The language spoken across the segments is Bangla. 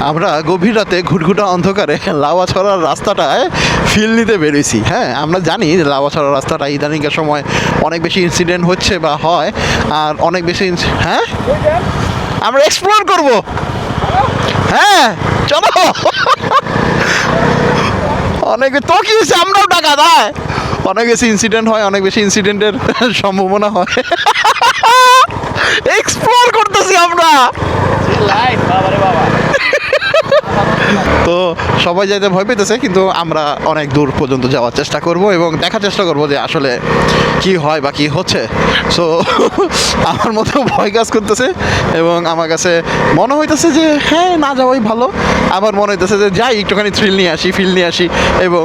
আমরা গভীর রাতে ঘুটঘুটা অন্ধকারে লাউয়াছড়ার রাস্তাটায় ফিল নিতে বেরিয়েছি। হ্যাঁ, আমরা জানি যে লাউয়াছড়ার রাস্তাটা ইদানিংকার সময় অনেক বেশি ইনসিডেন্ট হচ্ছে বা হয়, আর অনেক বেশি হ্যাঁ আমরা এক্সপ্লোর করব। হ্যাঁ চলো। অনেক তো কি হয়েছে, আমরাও টাকা দেয়, অনেক বেশি ইনসিডেন্ট হয়, অনেক বেশি ইনসিডেন্টের সম্ভাবনা হয়। এক্সপ্লোর করতেছি আমরা। তো সবাই যাইতে ভয় পেতেছে, কিন্তু আমরা অনেক দূর পর্যন্ত যাওয়ার চেষ্টা করব এবং দেখার চেষ্টা করব যে আসলে কি হয় বা কি হচ্ছে। সো আমার মতো ভয় কাজ করতেছে এবং আমার কাছে মনে হইতেছে যে হ্যাঁ না যাওয়াই ভালো, আবার মনে হইতেছে যে যাই একটুখানি থ্রিল নিয়ে আসি, ফিল নিয়ে আসি এবং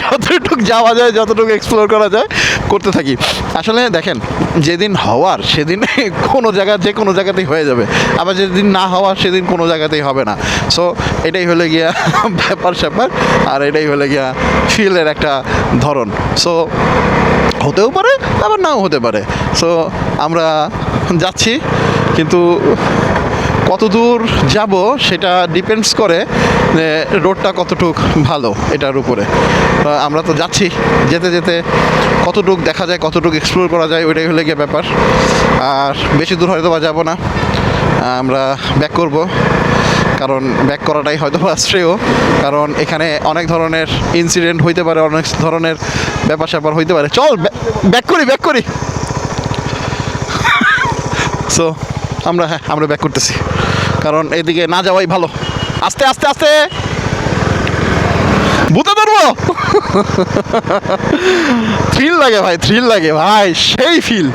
যতটুকু যাওয়া যায়, যতটুকু এক্সপ্লোর করা যায় করতে থাকি। আসলে দেখেন, যেদিন হওয়ার সেদিন কোনো জায়গা যে কোনো জায়গাতেই হয়ে যাবে, আবার যেদিন না হওয়ার সেদিন কোনো জায়গাতেই হবে না। সো এটাই হলে গিয়া ব্যাপার স্যাপার, আর এটাই হলে গিয়া ফিলের একটা ধরন। সো হতেও পারে আবার নাও হতে পারে। সো আমরা যাচ্ছি, কিন্তু কত দূর যাব সেটা ডিপেন্ডস করে যে রোডটা কতটুক ভালো এটার উপরে। আমরা তো যাচ্ছি, যেতে যেতে কতটুক দেখা যায়, কতটুক এক্সপ্লোর করা যায়, ওইটাই হলে গিয়ে ব্যাপার। আর বেশি দূর হয়তো বা যাবো না, আমরা ব্যাক করব, কারণ ব্যাক করাটাই হয়তো বা শ্রেয়। কারণ এখানে অনেক ধরনের ইনসিডেন্ট হইতে পারে, অনেক ধরনের ব্যাপার স্যাপার হইতে পারে। চল ব্যাক করি। সো আমরা ব্যাক করতেছি, কারণ এদিকে না যাওয়াই ভালো। আস্তে ভূতে ধরবো। থ্রিল লাগে ভাই, সেই ফিল।